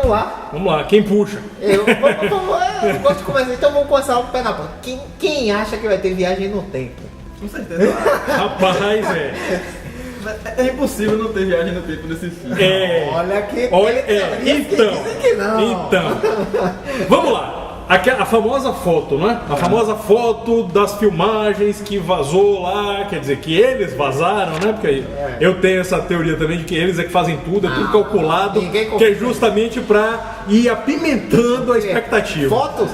vamos lá. Vamos lá, quem puxa? Eu gosto de começar, então vamos começar o pé na porta. Quem acha que vai ter viagem no tempo? Com certeza. Rapaz, É impossível não ter viagem no tempo nesse filme. Então, vamos lá. A famosa foto, né? A famosa foto das filmagens que vazou lá, quer dizer, que eles vazaram, né? Porque eu tenho essa teoria também de que eles é que fazem tudo, é tudo calculado, que é justamente pra ir apimentando a expectativa. Fotos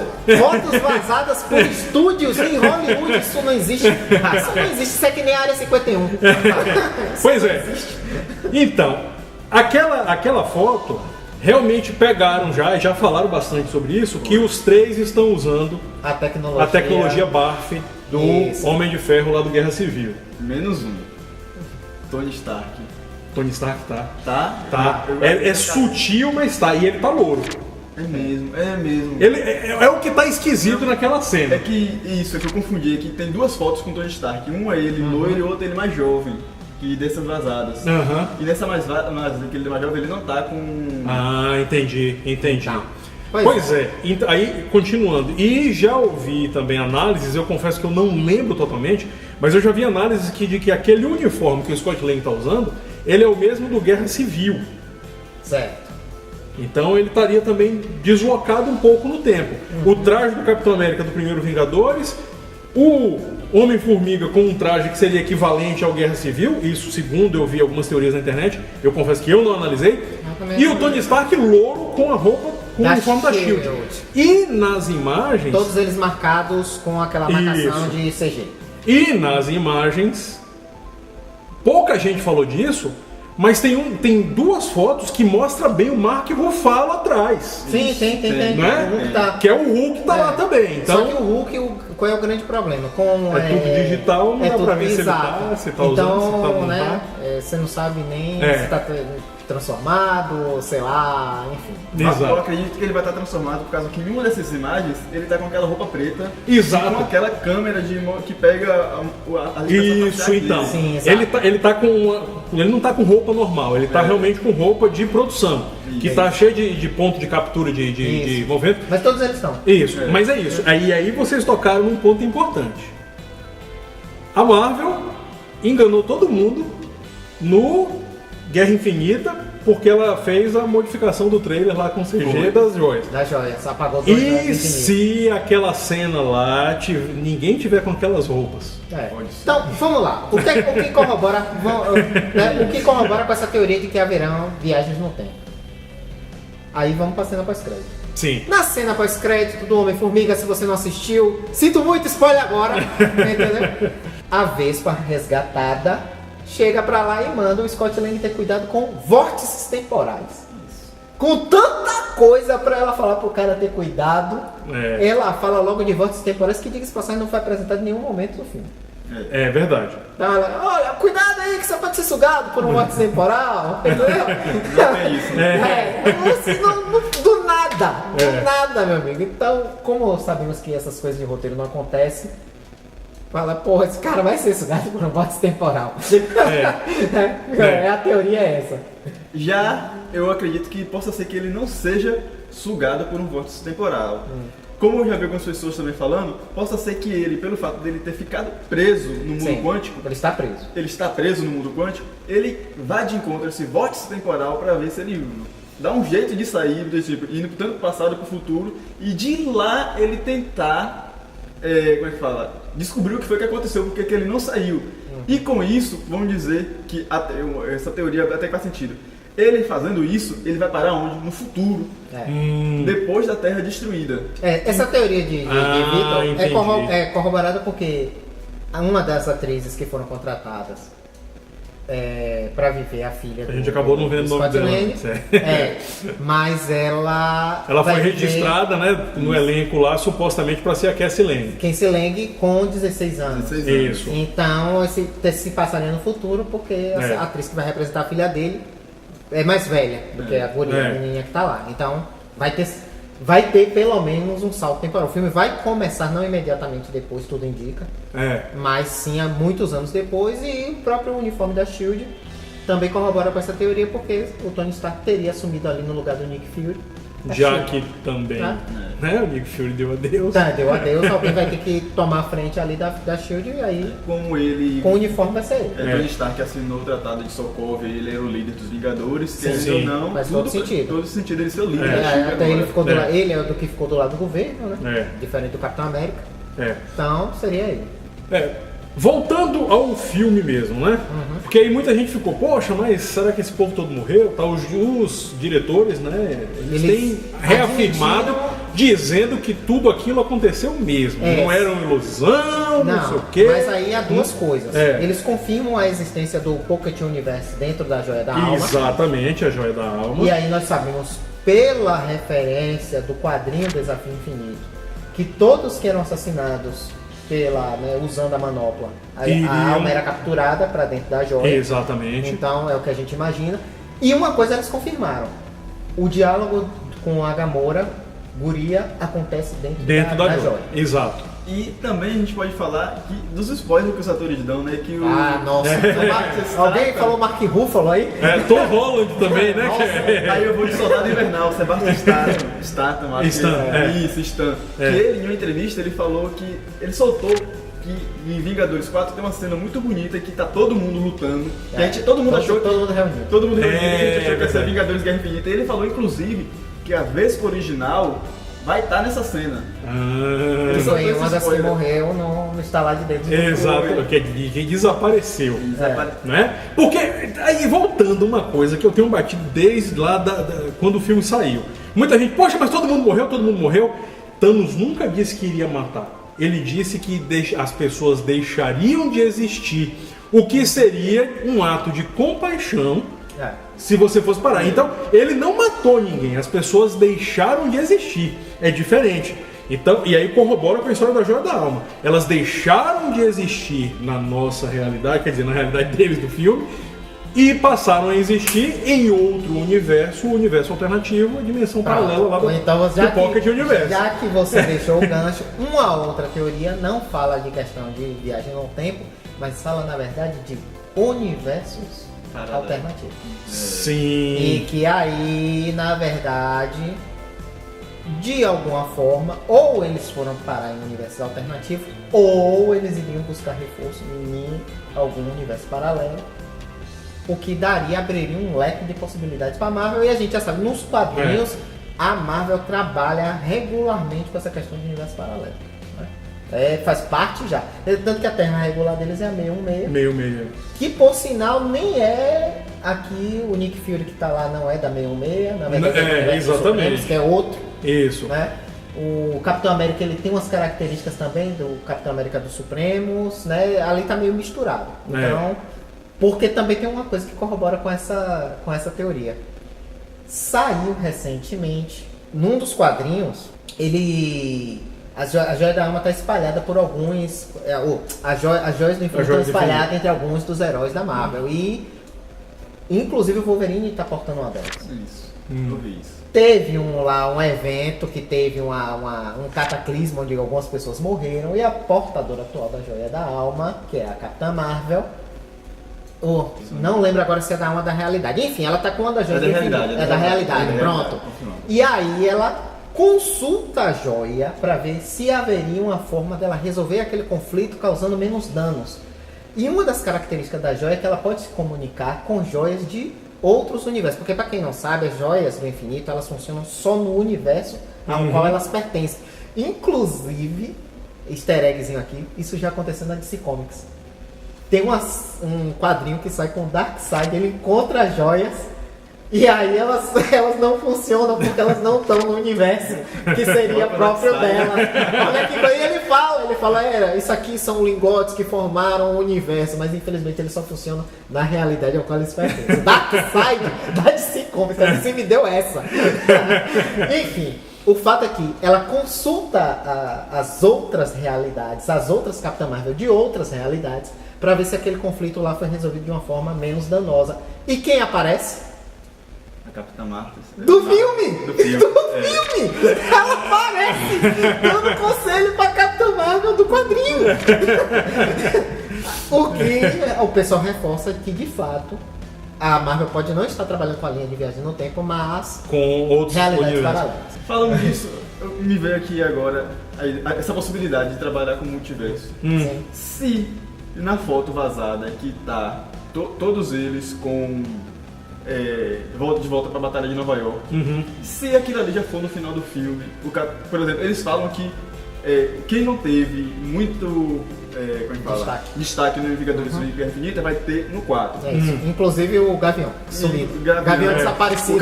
vazadas por estúdios em Hollywood, isso não existe. Isso não existe, isso é que nem a Área 51. Pois é. Então, aquela foto realmente pegaram já falaram bastante sobre isso, que os três estão usando a tecnologia BARF do Homem de Ferro lá do Guerra Civil. Menos um. Tony Stark. Tony Stark tá. Tá? É sutil, mas tá. E ele tá louro. É mesmo. Ele é o que tá esquisito naquela cena. É que eu confundi, é que tem duas fotos com o Tony Stark. Um é ele loiro e o outro é ele mais jovem. Que dessas vazadas. E nessa mais que ele é mais jovem, ele não tá com... Ah, entendi. Tá. Pois é. Aí, continuando. E já ouvi também análises, eu confesso que eu não lembro totalmente, mas eu já vi análises de que aquele uniforme que o Scott Lang tá usando, ele é o mesmo do Guerra Civil. Certo. Então ele estaria também deslocado um pouco no tempo. O traje do Capitão América do primeiro Vingadores, o Homem-Formiga com um traje que seria equivalente ao Guerra Civil, isso segundo eu vi algumas teorias na internet, eu confesso que eu não analisei, e o Tony Stark louro com a roupa, com o uniforme da SHIELD. E nas imagens... Todos eles marcados com aquela marcação de CG. E nas imagens, pouca gente falou disso, mas tem duas fotos que mostram bem o Mark Ruffalo atrás. Sim, tem. Né? O Hulk tá... Que é o Hulk que tá lá também. Então... Só que o Hulk, qual é o grande problema? Tudo digital, não dá pra ver se ele tá usando, se tá não tá. Você não sabe nem se tá transformado, sei lá, enfim. Exato. Eu acredito que ele vai estar transformado por causa que em uma dessas imagens ele tá com aquela roupa preta. Exato. Com aquela câmera que pega a isso, então. Sim, ele tá com ele não tá com roupa normal, ele tá realmente com roupa de produção. Que tá cheio de ponto de captura de movimento. Mas todos eles estão. Isso, mas é isso. Aí vocês tocaram num ponto importante. A Marvel enganou todo mundo no Guerra Infinita, porque ela fez a modificação do trailer lá com CG das joias. Das joias, apagou as E se aquela cena lá, ninguém tiver com aquelas roupas? Então, vamos lá. O que corrobora com essa teoria de que haverão viagens no tempo? Aí vamos pra cena pós-crédito. Sim. Na cena pós-crédito do Homem-Formiga, se você não assistiu, sinto muito, spoiler agora, entendeu? A Vespa resgatada chega pra lá e manda o Scott Lang ter cuidado com vórtices temporais. Com tanta coisa pra ela falar pro cara ter cuidado, ela fala logo de vórtices temporais que, diga-se passagem, não foi apresentado em nenhum momento no filme. É verdade. Então ela, olha, cuidado aí que você pode ser sugado por um vórtice temporal, entendeu? Não é isso, Do nada, meu amigo. Então, como sabemos que essas coisas de roteiro não acontecem, fala, porra, esse cara vai ser sugado por um vórtice temporal. A teoria é essa. Já eu acredito que possa ser que ele não seja sugado por um vórtice temporal. Como eu já vi algumas pessoas também falando, possa ser que ele, pelo fato dele ter ficado preso no mundo quântico, ele está preso. Ele está preso no mundo quântico, ele vai de encontro a esse vórtice temporal para ver se ele dá um jeito de sair desse tipo, indo tanto pro passado para o futuro, e de lá ele tentar, descobrir o que foi que aconteceu, porque que ele não saiu. E com isso, vamos dizer que essa teoria até faz sentido. Ele fazendo isso, ele vai parar onde? No futuro. Depois da Terra destruída. Essa teoria de Vitor é corroborada porque uma das atrizes que foram contratadas para viver a filha a gente acabou não vendo o nome dela. Mas ela foi registrada, né, no elenco lá, supostamente para ser a Cassie Lang. Cassie Lang com 16 anos. Isso. Então, se passaria no futuro, porque a atriz que vai representar a filha dele é mais velha do que a guria, a menininha que tá lá. Então, vai ter pelo menos um salto temporal. O filme vai começar não imediatamente depois, tudo indica. Mas sim há muitos anos depois, e o próprio uniforme da SHIELD também corrobora com essa teoria porque o Tony Stark teria assumido ali no lugar do Nick Fury. Já que também, Tá. né, o Nick Fury deu adeus. Tá, deu adeus, alguém vai ter que tomar a frente ali da SHIELD e aí Como ele. com o uniforme vai ser ele. Tony Stark assinou o Tratado de Sokovia, ele era o líder dos Vingadores, querendo Sim. ou não, Faz todo sentido. todo sentido ele ser o líder. É. da SHIELD Até ele agora. ficou do lado, ele é o do que ficou do lado do governo, né? É. Diferente do Capitão América. É. Então seria ele. Voltando ao filme mesmo, né? Porque aí muita gente ficou, poxa, mas será que esse povo todo morreu? Tá, os diretores, né? Eles têm reafirmado, dizendo que tudo aquilo aconteceu mesmo. É. Não era uma ilusão, não sei o quê. Mas aí há duas coisas. É. Eles confirmam a existência do Pocket Universe dentro da Joia da Alma. Exatamente, a Joia da Alma. E aí nós sabemos, pela referência do quadrinho Desafio Infinito, que todos que eram assassinados usando a manopla, a alma era capturada para dentro da joia. Exatamente. Então é o que a gente imagina. E uma coisa eles confirmaram: o diálogo com a Gamora, Guria, acontece dentro da joia. Exato. E também a gente pode falar dos spoilers que os atores dão, né? Que o Nossa. Sebastian Stan- Alguém falou Mark Ruffalo aí? Tom Holland também, né? Aí eu vou de Soldado Invernal, Sebastian Statham, acho que Stan, Isso, Stan. Que ele, em uma entrevista, ele falou que ele soltou que em Vingadores 4 tem uma cena muito bonita que tá todo mundo lutando. Que a gente, todo mundo achou que todo mundo reunido. todo mundo reunido, a gente achou que ia ser verdade. Vingadores Guerra Infinita. E ele falou, inclusive, que a Vespa original vai estar nessa cena. Que Só foi tem uma esse das que spoiler. morreu no instalar de dedos. Exato, que desapareceu. Né? Porque, aí voltando uma coisa que eu tenho batido desde lá quando o filme saiu. Muita gente, poxa, mas todo mundo morreu. Thanos nunca disse que iria matar. Ele disse que as pessoas deixariam de existir, o que seria um ato de compaixão se você fosse parar. Então, ele não matou ninguém, as pessoas deixaram de existir. É diferente. Então, e aí corrobora com a história da Joia da Alma. Elas deixaram de existir na nossa realidade, quer dizer, na realidade deles do filme, e passaram a existir em outro universo, o universo alternativo, a dimensão paralela lá do, então, do Pocket Universe. Já que você deixou o gancho, uma outra teoria não fala de questão de viagem no tempo, mas fala, na verdade, de universos alternativos. Sim. E que aí, na verdade, de alguma forma, ou eles foram parar em universos alternativos, ou eles iriam buscar reforço em algum universo paralelo. O que abriria um leque de possibilidades para a Marvel. E a gente já sabe, nos quadrinhos, a Marvel trabalha regularmente com essa questão de universo paralelo. Né? Faz parte já. Tanto que a terra regular deles é a 616. 616. Que, por sinal, nem é aqui o Nick Fury que tá lá, não é da 616. Na verdade, é exatamente. Supremos, que é outro. Isso. Né? O Capitão América, ele tem umas características também do Capitão América dos Supremos. Né? Ali tá meio misturado. Então... Porque também tem uma coisa que corrobora com essa teoria. Saiu recentemente, num dos quadrinhos, a Joia da Alma está espalhada por alguns... As Joias do Infinito estão espalhadas entre alguns dos heróis da Marvel. E, inclusive, o Wolverine está portando uma delas. Isso, eu vi isso. Teve um evento que teve um cataclismo onde algumas pessoas morreram. E a portadora atual da Joia da Alma, que é a Capitã Marvel... não lembro agora se é da Alma da Realidade. Enfim, ela tá com uma das joias do infinito. É da realidade, pronto. E aí ela consulta a joia para ver se haveria uma forma dela resolver aquele conflito causando menos danos. E uma das características da joia é que ela pode se comunicar com joias de outros universos. Porque, para quem não sabe, as joias do infinito, elas funcionam só no universo ao qual elas pertencem. Inclusive, easter eggzinho aqui, isso já aconteceu na DC Comics. Tem um quadrinho que sai com o Darkseid, ele encontra as joias e aí elas não funcionam porque elas não estão no universo que seria próprio dela. Olha que coisa, ele fala, isso aqui são lingotes que formaram o universo, mas infelizmente eles só funcionam na realidade ao qual eles pertencem. Darkseid da DC Comics, a DC me deu essa. Enfim, o fato é que ela consulta as outras realidades, as outras Capitã Marvel de outras realidades, para ver se aquele conflito lá foi resolvido de uma forma menos danosa. E quem aparece? A Capitã Marvel. Do filme! Do filme! Ela aparece dando conselho pra Capitã Marvel do quadrinho. O que o pessoal reforça que, de fato, a Marvel pode não estar trabalhando com a linha de viagem no tempo, mas Com outros realidades universos. paralelas. Falando disso, me veio aqui agora essa possibilidade de trabalhar com multiverso. Sim. Se na foto vazada que tá todos eles com de volta pra Batalha de Nova York, se aquilo ali já for no final do filme, por exemplo, eles falam que quem não teve muito como é que fala? Destaque no Vingadores de Guerra Infinita vai ter no 4. É isso. Inclusive o Gavião, sumido. O Gavião desaparecido.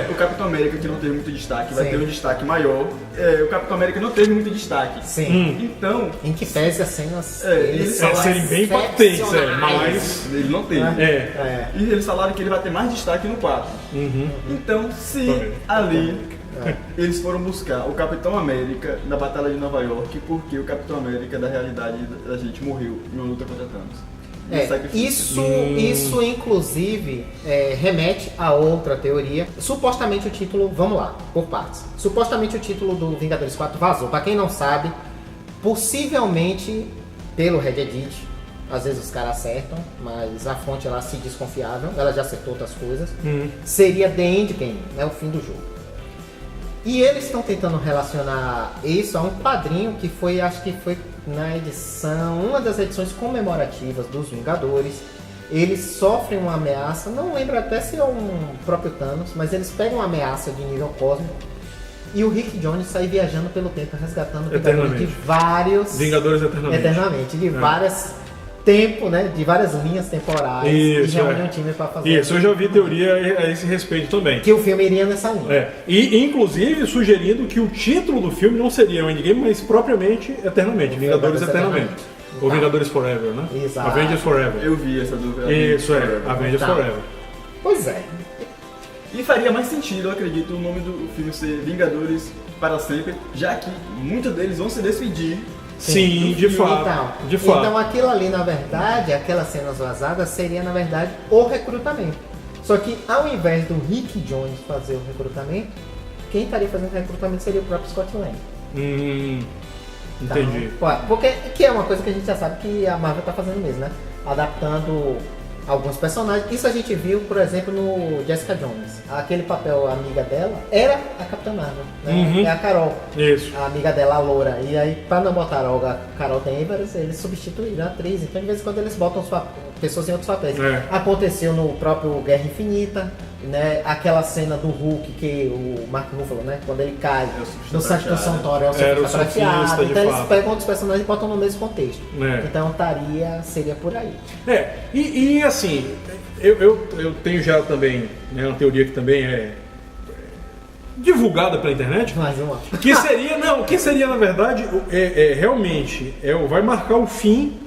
O Capitão América, que não teve muito destaque, vai Sim. ter um destaque maior. O Capitão América não teve muito destaque. Sim. Então, Em que pese as cenas eles são serem bem impactantes, excepcionais. mas... ele não teve. E eles falaram que ele vai ter mais destaque no 4. Então, se ali eles foram buscar o Capitão América na Batalha de Nova York, porque o Capitão América da realidade da gente morreu em uma luta contra Thanos. Isso inclusive remete a outra teoria. Supostamente o título, vamos lá, por partes. Supostamente o título do Vingadores 4 vazou. Pra quem não sabe, possivelmente pelo Reddit, às vezes os caras acertam, mas a fonte lá se desconfiável, ela já acertou outras coisas. Seria The Endgame, né, o fim do jogo. E eles estão tentando relacionar isso a um quadrinho que foi, acho que foi na edição, uma das edições comemorativas dos Vingadores. Eles sofrem uma ameaça, não lembro até se é um próprio Thanos, mas eles pegam uma ameaça de nível cósmico e o Rick Jones sai viajando pelo tempo, resgatando Vingadores de vários... Vingadores eternamente. De várias... tempo, né, de várias linhas temporais. Isso, e reúne um time pra fazer. Isso, eu já vi teoria a esse respeito também. Que o filme iria nessa linha. E inclusive sugerindo que o título do filme não seria o Endgame, mas propriamente Eternamente, Vingadores Eternamente. Ou Vingadores Forever, né? Exato. Avengers Forever. Eu vi essa dúvida. Isso, Avengers Tá. Forever. Pois é. E faria mais sentido, eu acredito, o nome do filme ser Vingadores para Sempre, já que muitos deles vão se despedir. Sim, de fato. Então aquilo ali, na verdade, aquelas cenas vazadas, seria, na verdade, o recrutamento. Só que ao invés do Rick Jones fazer o recrutamento, quem estaria fazendo o recrutamento seria o próprio Scott Lang. Entendi. Então, porque que é uma coisa que a gente já sabe que a Marvel tá fazendo mesmo, né? Adaptando alguns personagens. Isso a gente viu, por exemplo, no Jessica Jones. Aquele papel, a amiga dela, era a Capitã Marvel, né? É a Carol. Isso. A amiga dela, a loura. E aí, pra não botar a Carol Danvers, eles substituíram a atriz. Então, de vez em quando, eles botam pessoas em outros papéis. Aconteceu no próprio Guerra Infinita, né? Aquela cena do Hulk que o Mark Ruffalo, né? Quando ele cai no Santo Santório, é o surfista prateado. Então, eles pegam outros personagens e botam no mesmo contexto. Então, seria por aí. E assim, eu tenho já também, né, uma teoria que também é divulgada pela internet, Mais uma. que seria na verdade realmente vai marcar o fim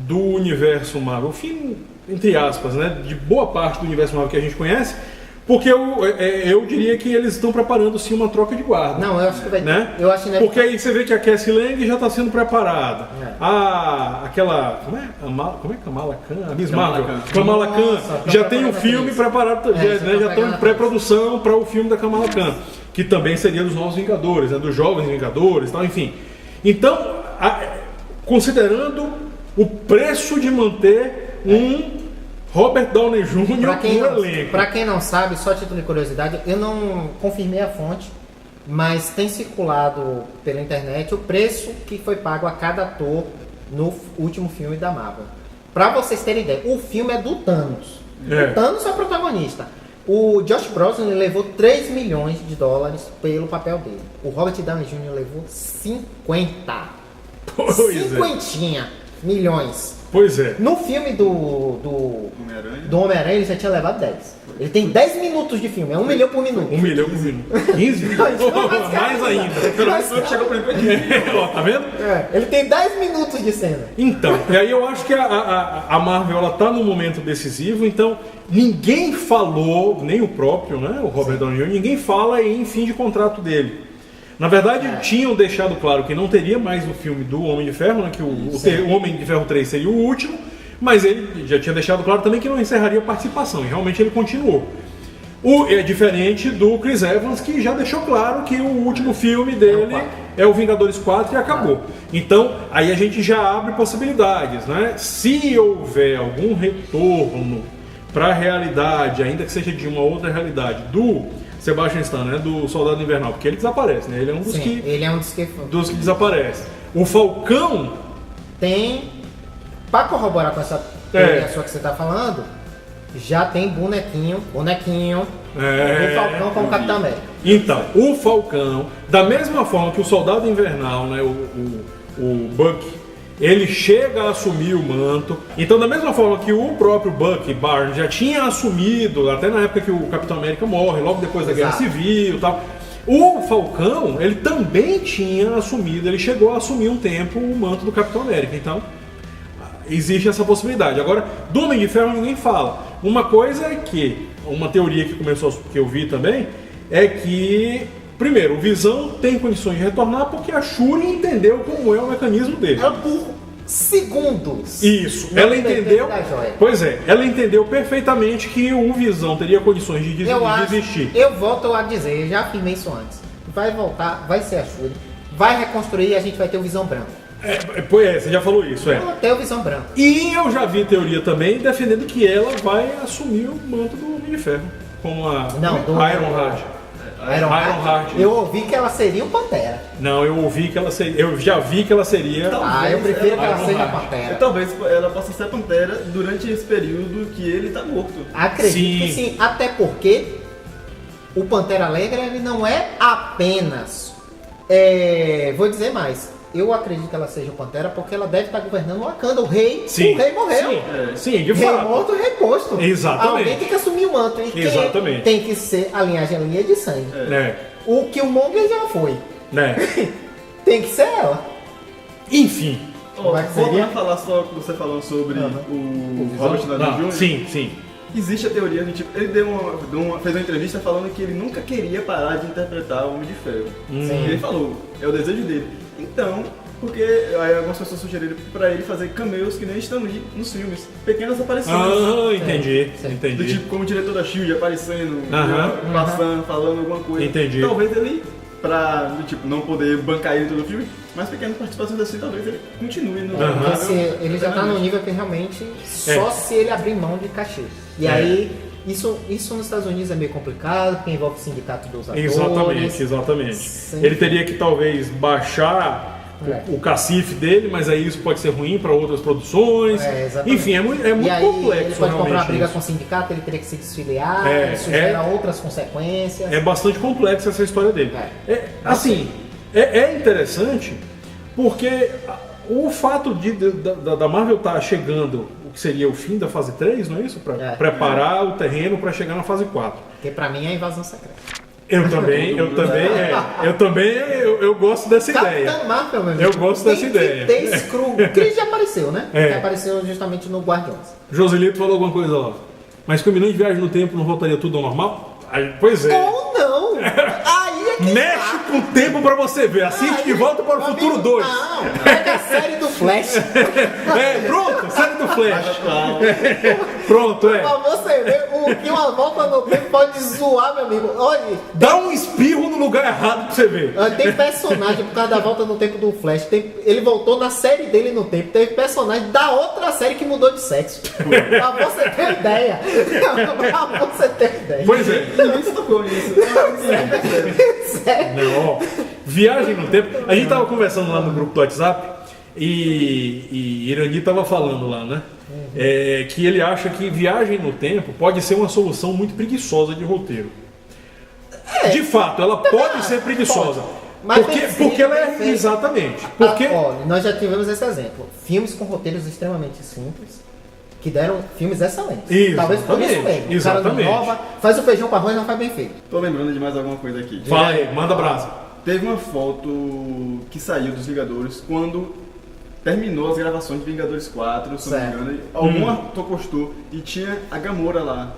do universo Marvel, o fim entre aspas, né, de boa parte do universo Marvel que a gente conhece, porque eu diria que eles estão preparando sim uma troca de guarda. Não, eu acho que vai ter. Né? Eu acho que porque aí você vê que a Cassie Lang já está sendo preparada. Aquela. Como é Kamala Khan? A Miss Marvel. Kamala Khan. Já tem um filme preparado, já estão em pré-produção para o filme da Kamala Khan, que também seria dos Novos Vingadores, né, dos Jovens Vingadores, tal, enfim. Então, considerando o preço de manter um Robert Downey Jr. no elenco. Pra quem não sabe, só título de curiosidade, eu não confirmei a fonte, mas tem circulado pela internet o preço que foi pago a cada ator no último filme da Marvel. Pra vocês terem ideia, o filme é do Thanos. O Thanos é o protagonista. O Josh Brolin levou 3 milhões de dólares pelo papel dele. O Robert Downey Jr. levou 50. Cinquentinha milhões. Pois é. No filme do Homem-Aranha, ele já tinha levado 10. Ele tem 10 minutos de filme, é 1 milhão por minuto. 1 milhão por minuto. 15 milhões? Mais ainda. Pelo menos foi que chegou pra mim. Tá vendo? Ele tem 10 minutos de cena. Então, e aí eu acho que a Marvel ela tá num momento decisivo, então ninguém falou, nem o próprio, né, o Robert Downey Jr., ninguém fala em fim de contrato dele. Na verdade, tinham deixado claro que não teria mais o filme do Homem de Ferro, né, que o Homem de Ferro 3 seria o último, mas ele já tinha deixado claro também que não encerraria a participação, e realmente ele continuou. É diferente do Chris Evans, que já deixou claro que o último filme dele é o Vingadores 4 e acabou. Então, aí a gente já abre possibilidades, né? Se houver algum retorno para a realidade, ainda que seja de uma outra realidade, do Sebastian Stan, né, do Soldado Invernal, porque ele desaparece, né? Ele é um dos Sim, ele é um dos dos que desaparece. O Falcão tem, para corroborar com essa teoria sua que você tá falando, já tem bonequinho do Falcão como Capitão América. Então, o Falcão, da mesma forma que o Soldado Invernal, né, o Buck, ele chega a assumir o manto. Então, da mesma forma que o próprio Buck Barnes já tinha assumido, até na época que o Capitão América morre, logo depois da Guerra Civil e tal, o Falcão, ele também tinha assumido, ele chegou a assumir um tempo o manto do Capitão América. Então, existe essa possibilidade. Agora, do Homem de Ferro ninguém fala. Uma coisa é que, uma teoria que começou, que eu vi também, é que, primeiro, o Visão tem condições de retornar porque a Shuri entendeu como é o mecanismo dele. Ela por segundos. Isso, não ela entendeu. da joia. Pois é, ela entendeu perfeitamente que o Visão teria condições de desistir. Eu volto a dizer, eu já afirmei isso antes. Vai voltar, vai ser a Shuri, vai reconstruir e a gente vai ter o Visão branco. Você já falou isso, Vai ter o Visão branco. E eu já vi teoria também defendendo que ela vai assumir o manto do Homem de Ferro. Como a Ironheart. Ironheart. Eu ouvi que ela seria o Pantera. Não, eu já vi que ela seria. Eu prefiro que ela seja a Pantera. Talvez ela possa ser a Pantera durante esse período que ele tá morto. Acredito que sim, até porque o Pantera Negra ele não é apenas. Vou dizer mais. Eu acredito que ela seja o Pantera porque ela deve estar governando o Wakanda. O rei morreu. Sim, de rei fato. morto, rei posto. Exatamente. Alguém tem que assumir o manto. E Exatamente. tem que ser a linha de sangue. O Killmonger já foi. Tem que ser ela. Enfim. Vamos falar só o que você falou sobre o Robert Downey Jr. Sim. Existe a teoria, ele fez uma entrevista falando que ele nunca queria parar de interpretar o Homem de Ferro. Ele falou, é o desejo dele. Então, porque aí algumas pessoas sugeriram pra ele fazer cameos que nem estão ali nos filmes. Pequenas aparições. Entendi. Do tipo, como o diretor da S.H.I.E.L.D. aparecendo, passando, falando alguma coisa. Entendi. Talvez ele, pra não poder bancar ele todo o filme, mas pequenas participações assim, talvez ele continue no Ele já tá no nível que realmente só se ele abrir mão de cachê. E aí, isso nos Estados Unidos é meio complicado, porque envolve o sindicato dos atores. Exatamente. Ele teria que talvez baixar o cacife dele, mas aí isso pode ser ruim para outras produções. Enfim, é muito complexo. Ele pode comprar uma briga com o sindicato, ele teria que se desfiliar, isso gera outras consequências. É bastante complexa essa história dele. É interessante porque o fato da Marvel estar chegando, o que seria o fim da fase 3, não é isso? Para preparar o terreno para chegar na fase 4. Que pra mim é a invasão secreta. Eu também gosto dessa ideia. Capitão Marvel, meu amigo. Eu gosto dessa ideia. Tem Skrull. Chris já apareceu, né? Que apareceu justamente no Guardiões. Joselito falou alguma coisa lá. Mas que o minuto de viagem no tempo não voltaria tudo ao normal? Pois é. Ou não. Aí é que mexe com o tempo pra você ver. Assiste De Volta para o Futuro 2. Não, pega a série do Flash. Pronto, série do Flash. Pronto, Pra você ver o que uma volta no tempo pode zoar, meu amigo. Olha. Dá um espirro no lugar errado pra você ver. Tem personagem por causa da volta no tempo do Flash. Ele voltou na série dele no tempo. Teve personagem da outra série que mudou de sexo. Pra você ter ideia. Pois é. Ninguém se tocou nisso. Não, viagem no tempo. A gente tava conversando lá no grupo do WhatsApp e Irani tava falando lá, né? Que ele acha que viagem no tempo pode ser uma solução muito preguiçosa de roteiro. De fato, ela pode ser preguiçosa. Mas porque ela é exatamente. Olha, nós já tivemos esse exemplo. Filmes com roteiros extremamente simples que deram filmes excelentes. Talvez por isso mesmo. O cara não inova, faz o feijão com arroz e não faz bem feito. Tô lembrando de mais alguma coisa aqui. Fala aí, manda brasa. Teve uma foto que saiu dos Vingadores quando terminou as gravações de Vingadores 4, se não me engano. Algum ator postou e tinha a Gamora lá.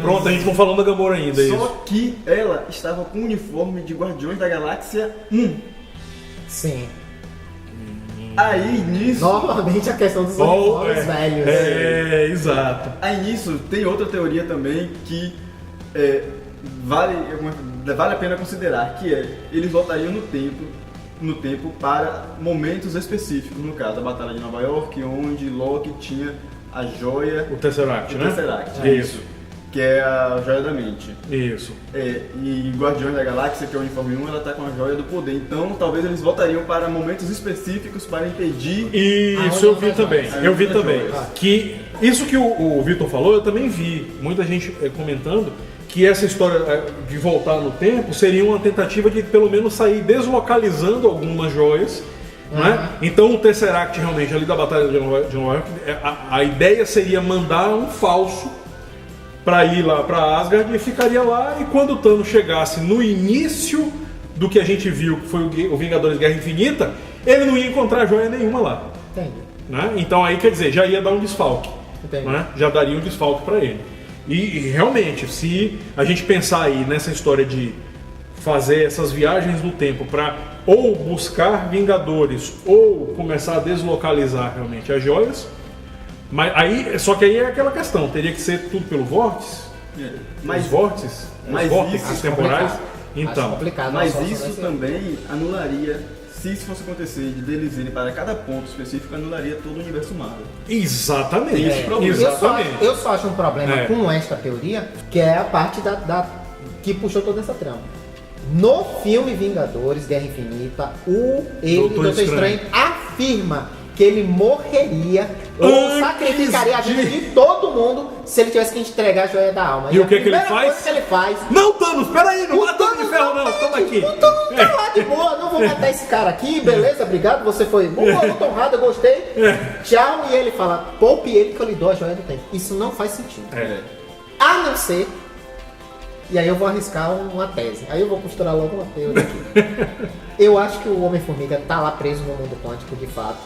Pronto, a gente não falando da Gamora ainda. Só que ela estava com o uniforme de Guardiões da Galáxia 1. Sim. Aí nisso. Novamente a questão dos uniformes velhos. Exato. Aí nisso tem outra teoria também que vale a pena considerar, que eles voltariam no tempo para momentos específicos, no caso a Batalha de Nova York, onde Loki tinha a joia... O Tesseract, né? Tesseract, Isso. Que é a joia da mente. Isso. E Guardiões da Galáxia, que é o Uniforme 1, ela tá com a joia do poder. Então, talvez eles voltariam para momentos específicos para impedir... Isso eu vi também. Eu vi também. joias. Que isso que o Vitor falou, eu também vi. Muita gente comentando que essa história de voltar no tempo seria uma tentativa de pelo menos sair deslocalizando algumas joias. Né? Então o Tesseract realmente ali da Batalha de Nova York, a ideia seria mandar um falso para ir lá para Asgard e ficaria lá, e quando o Thanos chegasse no início do que a gente viu, que foi o Vingadores Guerra Infinita, ele não ia encontrar joia nenhuma lá. Entendi. Né? Então aí, quer dizer, já ia dar um desfalque. Né? Já daria um desfalque para ele. E realmente, se a gente pensar aí nessa história de fazer essas viagens no tempo para ou buscar Vingadores ou começar a deslocalizar realmente as joias, mas aí, só que aí é aquela questão, teria que ser tudo pelo vórtice? Mas, os vórtices? mas os vórtices isso- temporais? Acho Então, complicado. Mas Nossa, isso vai ser- também anularia, se isso fosse acontecer, de deles irem para cada ponto específico, anularia todo o universo Marvel. exatamente. Esse problema. Exatamente. Eu só acho um problema É. com esta teoria, que é a parte que puxou toda essa trama. No filme Vingadores, Guerra Infinita, Doutor Estranho afirma que ele morreria ou Antes sacrificaria a vida de- de todo mundo se ele tivesse que entregar a joia da alma. E o a que ele primeira faz? coisa que ele faz... Não, Thanos, peraí, não mata o de ferro não, toma aqui. O Thanos tá lá de boa, não vou matar esse cara aqui, beleza, obrigado, você foi muito honrado, eu gostei. Tchau, e ele fala, poupe ele que eu lhe dou a joia do tempo. Isso não faz sentido. A não ser, e aí eu vou arriscar uma tese, aí eu vou costurar logo uma teoria aqui. Eu acho que o Homem-Formiga tá lá preso no mundo quântico de fato,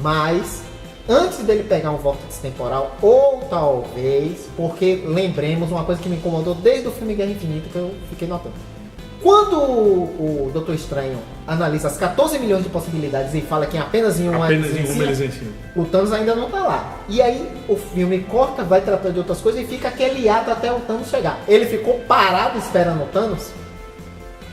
mas antes dele pegar um vórtice temporal, ou talvez, porque lembremos uma coisa que me incomodou desde o filme Guerra Infinita, que eu fiquei notando. Quando o Doutor Estranho analisa as 14 milhões de possibilidades e fala que apenas em uma Apenas eles em uma ensinam, eles ensinam. o Thanos ainda não tá lá. E aí o filme corta, vai tratar de outras coisas e fica aquele ato até o Thanos chegar. Ele ficou parado esperando o Thanos?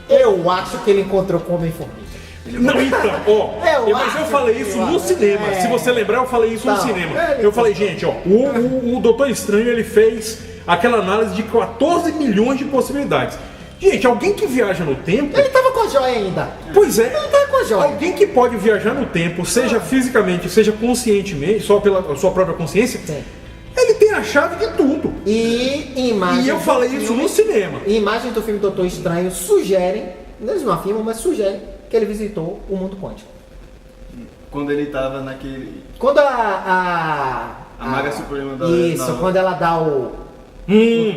Eu acho que ele encontrou com o Homem-Formiga. Não, então, ó, mas eu falei isso no cinema. Se você lembrar, eu falei isso no Então, cinema. ele- Eu falei, gente, ó, o Doutor Estranho, ele fez aquela análise de 14 milhões de possibilidades. Gente, alguém que viaja no tempo... Ele tava com a joia ainda. Pois é, Ele tava com a joia. alguém que pode viajar no tempo, seja fisicamente, seja conscientemente, só pela sua própria consciência, Sim. ele tem a chave de tudo. E imagens E eu falei do isso filme- no cinema. Imagens do filme Doutor Estranho sugerem, eles não afirmam, mas sugerem que ele visitou o mundo quântico. Quando ele tava naquele... Quando a Maga Suprema da... Isso, da- quando ela dá o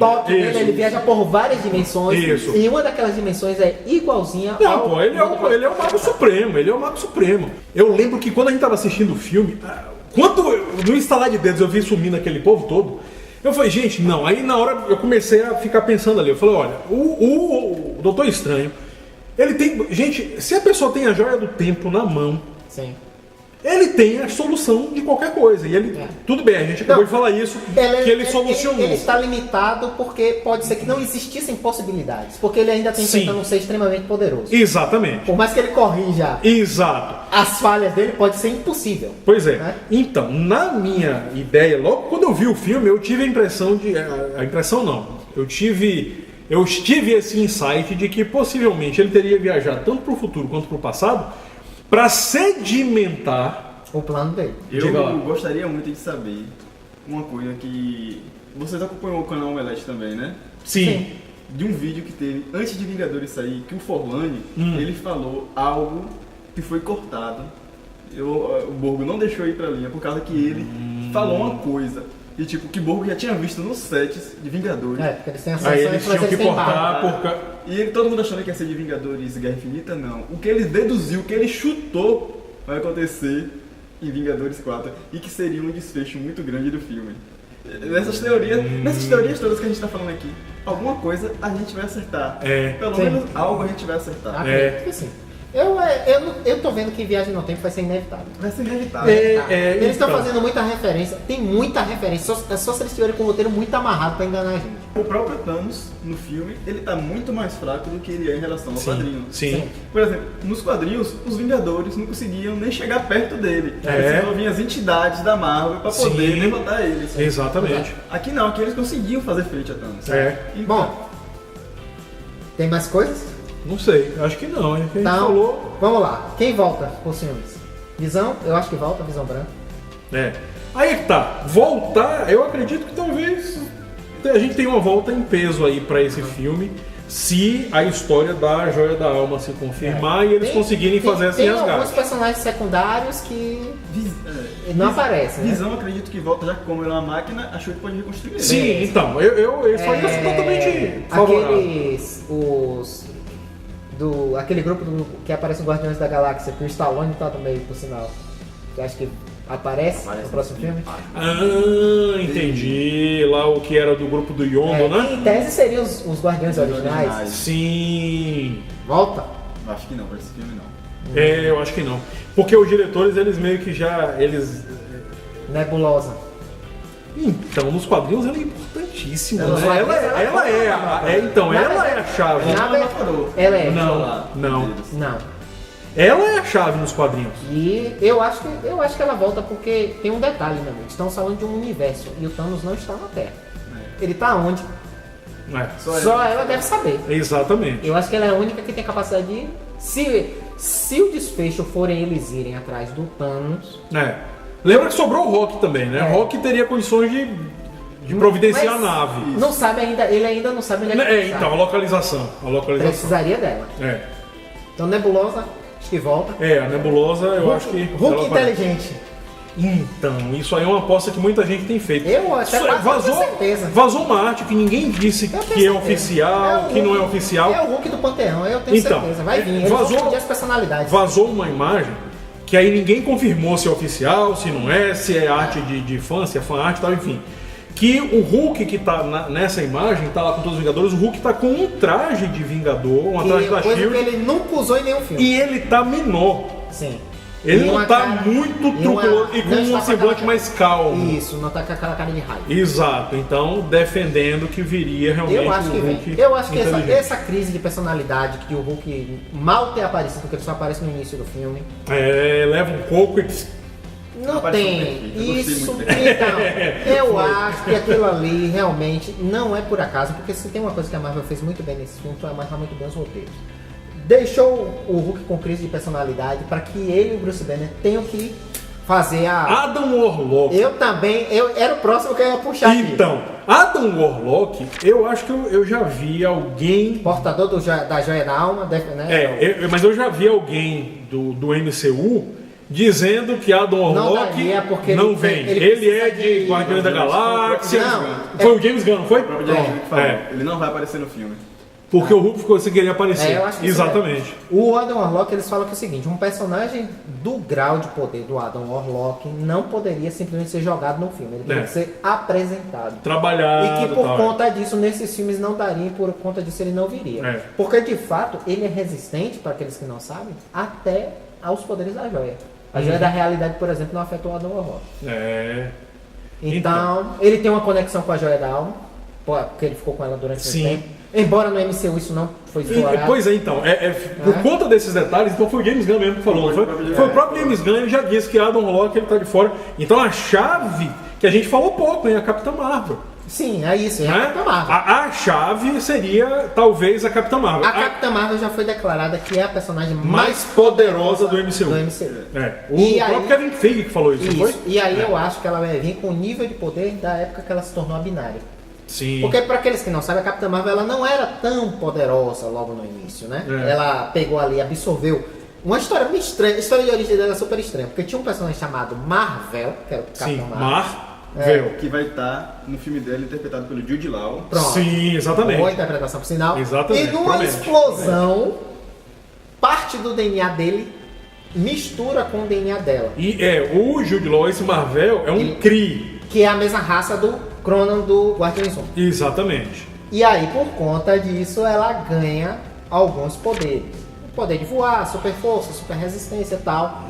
toque isso. dele, ele viaja por várias dimensões. Isso. E uma daquelas dimensões é igualzinha Não, ao... pô, ele é o Mago Supremo, ele é o Mago Supremo. Eu lembro que quando a gente tava assistindo o filme, quando no instalar de dedos eu vi sumindo aquele povo todo, eu falei, gente, não. Aí na hora eu comecei a ficar pensando ali, eu falei, olha, o Doutor Estranho, ele tem... Gente, se a pessoa tem a joia do tempo na mão, Sim. ele tem a solução de qualquer coisa. E ele, tudo bem, a gente acabou de falar isso, que ele solucionou. Ele está limitado porque pode ser que não existissem possibilidades. Porque ele ainda tem Sim. tentando ser extremamente poderoso. Exatamente. Por mais que ele corrija Exato. as falhas dele, pode ser impossível. Pois é. Né? Então, na minha ideia, logo quando eu vi o filme, eu tive a impressão de... A impressão não. Eu tive esse insight de que possivelmente ele teria viajado tanto para o futuro quanto para o passado para sedimentar... O plano dele. Diga lá. Eu gostaria muito de saber uma coisa que... Vocês acompanham o canal Omelete também, né? Sim. De um vídeo que teve antes de Vingadores sair, que o Forlani, ele falou algo que foi cortado. O Borgo não deixou ir pra linha por causa que ele falou uma coisa. E tipo, que Borgo já tinha visto nos sets de Vingadores. É, porque eles têm Aí ações, eles mas tinham que eles têm barra. cortar por... E todo mundo achando que ia ser de Vingadores Guerra Infinita, não. O que ele deduziu, o que ele chutou vai acontecer em Vingadores 4 e que seria um desfecho muito grande do filme. Nessas teorias todas que a gente tá falando aqui, alguma coisa a gente vai acertar. É. Pelo Sim. menos algo a gente vai acertar. Acredito que sim. Eu tô vendo que Viagem no Tempo vai ser inevitável. Vai ser inevitável. Eles estão então. fazendo muita referência, tem muita referência, só se eles tiverem com o roteiro muito amarrado pra enganar a gente. O próprio Thanos, no filme, ele tá muito mais fraco do que ele é em relação ao quadrinho. Sim. Por exemplo, nos quadrinhos, os Vingadores não conseguiam nem chegar perto dele. Precisavam vir as entidades da Marvel pra poder derrotar ele. Sabe? Exatamente. Aqui não, aqui eles conseguiam fazer frente a Thanos. Então, Bom, tem mais coisas? Não sei, acho que não, hein? A gente Então, falou. vamos lá. Quem volta pros filmes? Visão? Eu acho que volta, Visão Branca. Aí é que tá. Voltar, eu acredito que talvez a gente tenha uma volta em peso aí pra esse filme, se a história da Joia da Alma se confirmar e eles conseguirem fazer esse Tem resgate. alguns personagens secundários que não aparecem, né? Visão, acredito que volta, já que como ele é uma máquina, achou que pode reconstruir ele. Sim, então, eu sou totalmente favorável. Aquele grupo que aparece no Guardiões da Galáxia, que o Stallone tá no meio, por sinal. Que acho que aparece no próximo filme. Ah, entendi. Lá o que era do grupo do Yondo, né? Em tese seriam os Guardiões originais. Sim. Volta? Acho que não, pra esse filme não. Eu acho que não. Porque os diretores, eles meio que já... Nebulosa. Então, nos quadrinhos ela é importantíssima, Nos né? quadrinhos Ela é a chave. Ela é. Não. Ela é a chave nos quadrinhos. E eu acho que ela volta porque tem um detalhe, meu amigo. Estamos falando de um universo e o Thanos não está na Terra. Ele está onde? Só ela deve saber. Exatamente. Eu acho que ela é a única que tem a capacidade de... Se o desfecho forem eles irem atrás do Thanos... Lembra que sobrou o Rock também, né? O Rock teria condições de providenciar a nave. Não sabe ainda, ele ainda não sabe onde é que então, a localização. Precisaria dela. Então Nebulosa, acho que volta. A Nebulosa, eu acho que... Hulk inteligente. Então, isso aí é uma aposta que muita gente tem feito. Eu até quase tenho certeza. Vazou uma arte que ninguém disse que é oficial, que não é oficial. É o Hulk do Panteão, eu tenho certeza. Vai vir, eles vão pedir as personalidades. Vazou uma imagem que aí ninguém confirmou se é oficial, se não é, se é arte de fã, se é fã arte e tal, enfim. Que o Hulk que tá nessa imagem, tá lá com todos os Vingadores, o Hulk tá com um traje de Vingador, um traje da coisa Shield. que ele nunca usou em nenhum filme. E ele tá menor. Sim. Ele não tá muito truculento e com um semblante mais calmo. Isso, não tá com aquela cara de raiva. Exato, então defendendo que viria realmente eu acho o que Hulk. vem. Eu acho que essa crise de personalidade que o Hulk mal ter aparecido, porque ele só aparece no início do filme. Leva um pouco e... Não tem. Isso, então, eu acho que aquilo ali realmente não é por acaso, porque se tem uma coisa que a Marvel fez muito bem nesse filme, foi amarrar muito bem os roteiros. Deixou o Hulk com crise de personalidade para que ele e o Bruce Banner tenham que fazer a... Adam Warlock. Era o próximo que eu ia puxar aqui. Então, Adam Warlock, eu acho que eu já vi alguém... Portador da Joia da Alma, né? Mas eu já vi alguém do MCU dizendo que Adam Warlock não vem. Ele é de Guardiões da Galáxia. Foi o James Gunn, não foi? Ele não vai aparecer no filme. Porque o Hulk ficou sem querer aparecer. Eu acho que exatamente. O Adam Warlock, eles falam que é o seguinte: um personagem do grau de poder do Adam Warlock não poderia simplesmente ser jogado no filme. Ele teria que ser apresentado. Trabalhado. E que por conta disso, nesses filmes não daria, e por conta disso ele não viria. Porque de fato, ele é resistente, para aqueles que não sabem, até aos poderes da joia. A joia da realidade, por exemplo, não afetou o Adam Warlock. Então, ele tem uma conexão com a joia da alma, porque ele ficou com ela durante muito tempo. Embora no MCU isso não foi explorado. Pois é, então. Por conta desses detalhes, então foi o James Gunn mesmo que falou. Foi o próprio James Gunn, ele já disse que Adam Warlock ele tá de fora. Então a chave, que a gente falou pouco, é a Capitã Marvel. Sim, é isso, é a Capitã Marvel. A chave seria, talvez, a Capitã Marvel. A Capitã Marvel já foi declarada que é a personagem mais poderosa do MCU. O próprio Kevin Feige que falou isso, não foi? E aí eu acho que ela vai vir com o nível de poder da época que ela se tornou a binária. Sim. Porque para aqueles que não sabem, a Capitã Marvel ela não era tão poderosa logo no início, né? Ela pegou ali, absorveu uma história meio estranha. A história de origem dela é super estranha, porque tinha um personagem chamado Marvel, que era o Capitão Marvel. Que vai estar no filme dela interpretado pelo Jude Law. Pronto. Sim, exatamente. Boa interpretação por sinal. Exatamente. E numa explosão, parte do DNA dele mistura com o DNA dela. E o Jude Law, esse Marvel, é um Kree. Que é a mesma raça do Cronan do Guardiões 1. Exatamente. E aí, por conta disso, ela ganha alguns poderes. poder de voar, super força, super resistência e tal.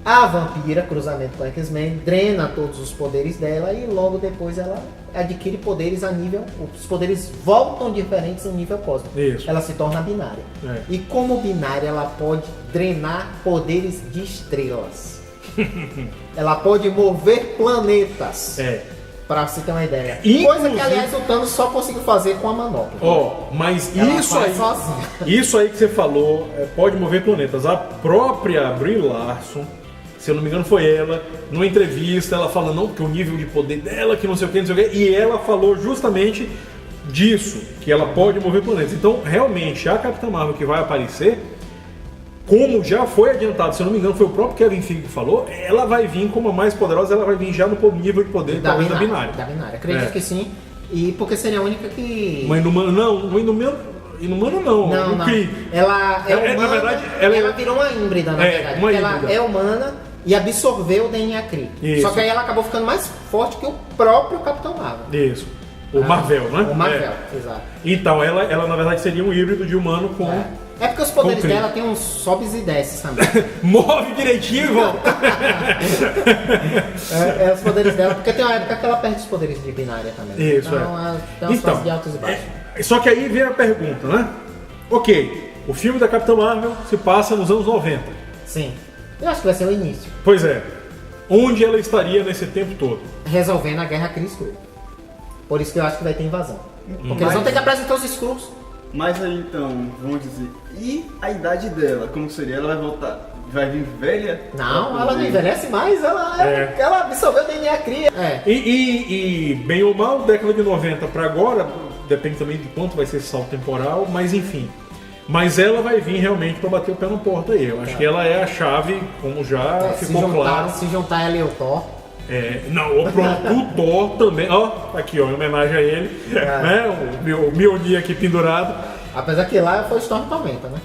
A vampira, cruzamento com a X-Men, drena todos os poderes dela e logo depois ela adquire poderes a nível... Os poderes voltam diferentes no nível cósmico. Isso. Ela se torna binária. É. E como binária, ela pode drenar poderes de estrelas. Ela pode mover planetas. É. Pra você ter uma ideia. Inclusive- Coisa que, aliás, o Thanos só conseguiu fazer com a manopla. Ó, mas Ela isso faz aí, sozinha. isso aí que você falou, pode mover planetas. A própria Brie Larson, se eu não me engano foi ela, numa entrevista, ela fala não, porque o nível de poder dela, que não sei o que, não sei o que, e ela falou justamente disso, que ela pode mover planetas. Então, realmente, a Capitã Marvel que vai aparecer, como já foi adiantado, se eu não me engano, foi o próprio Kevin Feige que falou, ela vai vir como a mais poderosa, ela vai vir já no nível de poder, talvez, da binária. Da binária, acredito É. que sim. E porque seria a única que... Uma inumana, não, uma inumana não. Não, um não. Kree. Ela é humana, na verdade, ela virou uma híbrida, na É, verdade. uma porque ela híbrida. é humana e absorveu o DNA Kree. Isso. Só que aí ela acabou ficando mais forte que o próprio Capitão Marvel. Isso. O Marvel, né? O Marvel, É. exato. Então, ela na verdade seria um híbrido de humano com... É porque os poderes Com Kree. dela tem uns sobes e desces também. Move direitinho e volta. É os poderes dela, porque tem uma época que ela perde os poderes de binária também. Isso, então, é. tem umas Então, fases de altos e baixos. Só que aí vem a pergunta, né? Ok, o filme da Capitã Marvel se passa nos anos 90. Sim. Eu acho que vai ser o início. Pois é. Onde ela estaria nesse tempo todo? Resolvendo a guerra Kree-Skrull. Por isso que eu acho que vai ter invasão. Porque eles vão ter que apresentar os Skrulls. Mas aí então, vamos dizer, e a idade dela? Como seria? Ela vai voltar? Vai vir velha? Não, Pra ela não poder- envelhece mais, ela absorveu o DNA Kree. É. E bem ou mal, década de 90 para agora, depende também de quanto vai ser esse salto temporal, mas enfim. Mas ela vai vir realmente para bater o pé na porta aí. Eu acho que ela é a chave, como já ficou claro. Se juntar ela e o Thor. Não, pronto, o Thor também. Ó, tá aqui, ó, em homenagem a ele. Né, o Mjolnir aqui pendurado. Apesar que lá foi o Storm Tormenta, né?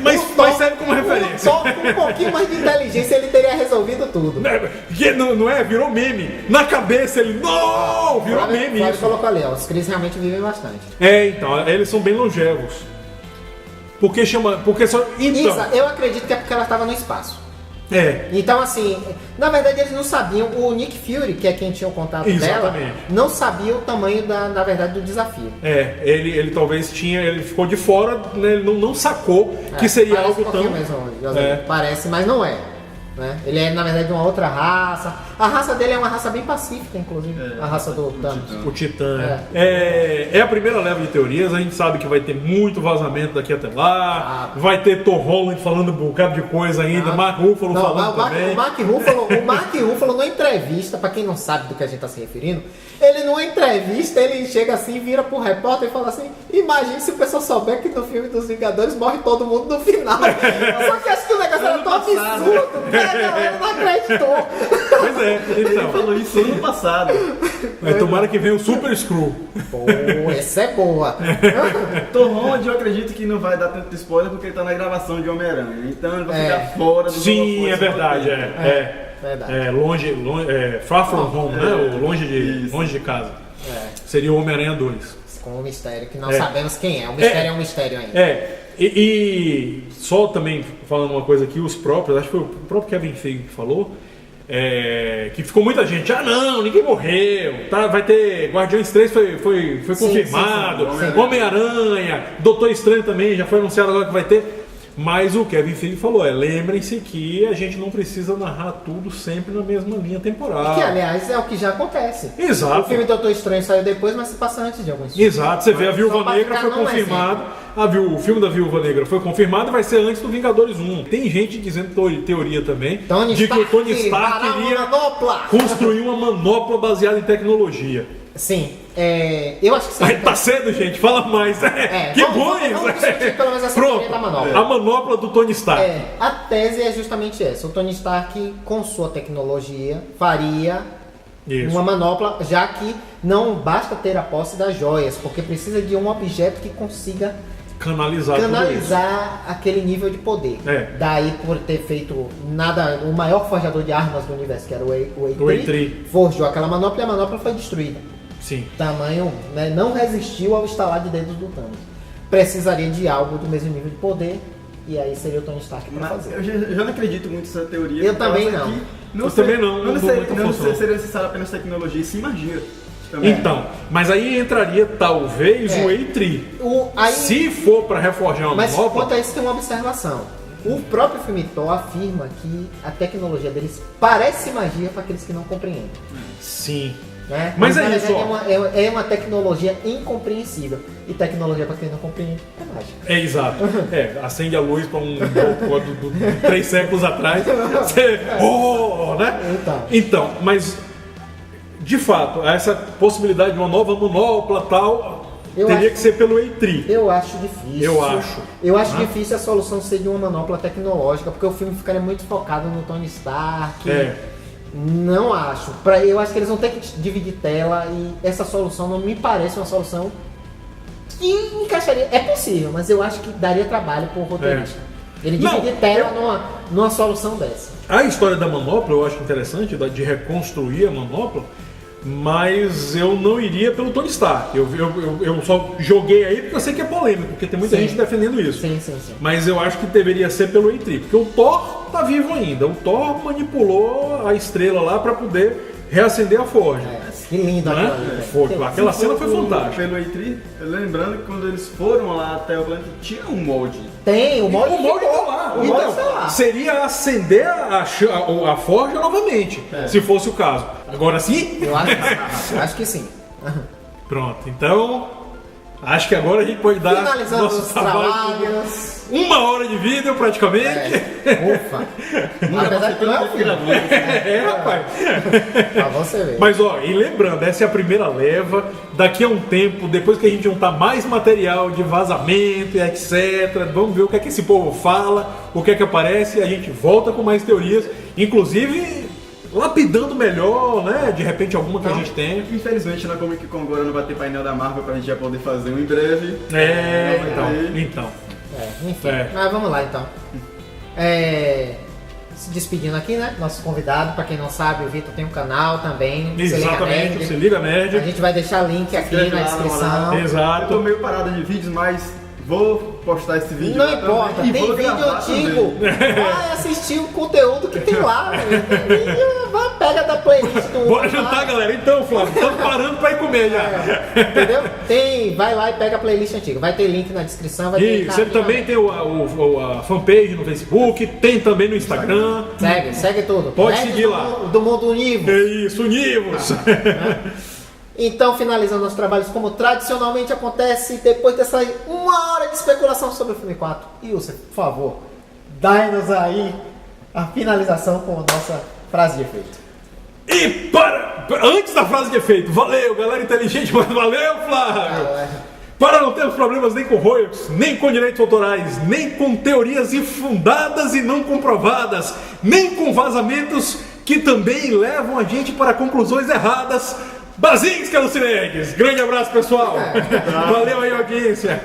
Mas serve como referência. Só com um pouquinho mais de inteligência ele teria resolvido tudo. Porque não é? Virou meme. Na cabeça ele. Não! Virou meme Flávio isso. colocou ali, ó, os Kree realmente vivem bastante. Então, eles são bem longevos. Porque chama. Porque só. Então. Isa, eu acredito que é porque ela estava no espaço. É. Então, assim, na verdade eles não sabiam, o Nick Fury, que é quem tinha o contato dela, Exatamente. não sabia o tamanho, na verdade, do desafio. Ele talvez tinha. Ele ficou de fora, né, ele não sacou que seria Parece algo um pouquinho tão. mesmo, José, É. parece, mas não é. Né? Ele é, na verdade, de uma outra raça. A raça dele é uma raça bem pacífica, inclusive. A raça do Thanos. O Titã. É a primeira leva de teorias, a gente sabe que vai ter muito vazamento daqui até lá. Vai ter Tom Holland falando um bocado de coisa ainda, Mark Ruffalo falando também. O Mark Ruffalo, numa entrevista, pra quem não sabe do que a gente tá se referindo, ele numa entrevista, ele chega assim, vira pro repórter e fala assim: imagine se o pessoal souber que no filme dos Vingadores morre todo mundo no final. Só que acho que o negócio era tão absurdo que a galera não acreditou. Pois é, Ele então. falou isso ano passado. Tomara que venha o Super Screw. Pô, essa é boa. Tom Holland eu acredito que não vai dar tanto spoiler porque ele tá na gravação de Homem-Aranha. Então ele vai ficar fora do Sim, é verdade. Verdade. Longe, far from home, né? O longe Isso. de casa. É. Seria o Homem-Aranha 2. Com um mistério que não sabemos quem é. O mistério é um mistério ainda. E só também falando uma coisa aqui, os próprios, acho que foi o próprio Kevin Feige que falou, que ficou muita gente, não, ninguém morreu, tá? Vai ter Guardiões 3 foi confirmado, sim. Homem-Aranha, Doutor Estranho também, já foi anunciado agora que vai ter. Mas o Kevin Feige falou, lembrem-se que a gente não precisa narrar tudo sempre na mesma linha temporal. Que, aliás, é o que já acontece. Exato. O filme Doutor Estranho saiu depois, mas se passa antes de alguns filmes. Exato, você vê a Viúva Só pra Negra ficar foi num confirmado. O filme da Viúva Negra foi confirmado e vai ser antes do Vingadores 1. Tem gente dizendo teoria também de que o Tony Stark parar uma queria manopla. construir uma manopla baseada em tecnologia. Sim, eu acho que sim. Tá cedo, gente, fala mais. Que vamos- bom vamos isso. discutir pelo menos essa Pronto, teoria da manopla. a manopla do Tony Stark. A tese é justamente essa. O Tony Stark, com sua tecnologia, faria Isso. uma manopla, já que não basta ter a posse das joias, porque precisa de um objeto que consiga Canalizar tudo isso. canalizar aquele nível de poder. Daí, por ter feito o maior forjador de armas do universo, que era o Eitri, forjou aquela manopla e a manopla foi destruída. Sim. Tamanho, né, não resistiu ao estalar de dedos do Thanos. Precisaria de algo do mesmo nível de poder e aí seria o Tony Stark pra Mas fazer. eu já não acredito muito nessa teoria. Eu por causa também não. que Eu também não, não dou muita função. seria necessário apenas tecnologia, e sim magia. Também. Então, mas aí entraria talvez É. o Eitri. Aí, Se for pra reforjar uma mas manopla, quanto a isso tem uma observação. O próprio filme Thor afirma que a tecnologia deles parece magia para aqueles que não compreendem. sim. Né? Mas na é verdade, isso, ó. é uma tecnologia incompreensível. E tecnologia para quem não compreende é mágica. É exato. É, acende a luz para um 3 séculos atrás. Você, né? Então, mas de fato, essa possibilidade de uma nova manopla tal teria que ser pelo Eitri. Eu acho difícil. Eu acho. Difícil a solução ser de uma manopla tecnológica, porque o filme ficaria muito focado no Tony Stark. É. Não acho. Eu acho que eles vão ter que dividir tela e essa solução não me parece uma solução que encaixaria. É possível, mas eu acho que daria trabalho pro roteirista. Ele dividir tela numa solução dessa. A história da manopla eu acho interessante, de reconstruir a manopla, mas eu não iria pelo Tony Stark. Eu só joguei aí porque eu sei que é polêmico, porque tem muita gente defendendo isso. Sim. Mas eu acho que deveria ser pelo Eitri, porque o Thor tá vivo ainda. O Thor manipulou a estrela lá para poder reacender a forja. Que lindo Não é? Aquela cena foi fantástica. Pelo Eitri, lembrando que quando eles foram lá até o planeta, tinha um molde. Tem, o molde tá lá. O molde tá lá. Seria acender a forja novamente, se fosse o caso. Agora sim? Eu acho que sim. Pronto, então acho que agora a gente pode dar Finalizando nosso os trabalho. trabalhos. 1 hora de vídeo praticamente. Ufa. Apesar que não é o filme. Rapaz. Pra você ver. Mas ó, e lembrando, essa é a primeira leva. Daqui a um tempo, depois que a gente juntar mais material de vazamento e etc, vamos ver o que é que esse povo fala, o que é que aparece, a gente volta com mais teorias, inclusive lapidando melhor, né? De repente alguma que a gente tenha. Infelizmente na Comic Con agora não vai ter painel da Marvel pra gente já poder fazer um em breve. Então. Enfim, mas vamos lá então. Se despedindo aqui, né? Nosso convidado, pra quem não sabe, o Vitor tem um canal também. Exatamente, Se Liga Nerd. A gente vai deixar link aqui na descrição. Exato. Eu tô meio parado de vídeos, mas vou postar esse vídeo. Não lá importa, também, tem e vou vídeo gravar antigo. também. Vai assistir o conteúdo que tem lá. Vai, pega da playlist do. Bora jantar, galera. Então, Flávio, estamos parando pra ir comer já. Entendeu? Vai lá e pega a playlist antiga. Vai ter link na descrição. Vai ter. Isso, ele também tem a fanpage no Facebook, tem também no Instagram. Segue tudo. Pode Nerds seguir lá. Do mundo Univo. É isso, unimos. Então, finalizando os trabalhos como tradicionalmente acontece, depois dessa 1 hora de especulação sobre o filme 4. Wilson, por favor, dai-nos aí a finalização com a nossa frase de efeito. E antes da frase de efeito, valeu, galera inteligente, mas valeu, Flávio. Para não termos problemas nem com royalties, nem com direitos autorais, nem com teorias infundadas e não comprovadas, nem com vazamentos que também levam a gente para conclusões erradas. Bazinhos, Calucinegues! Grande abraço, pessoal! Valeu aí, audiência!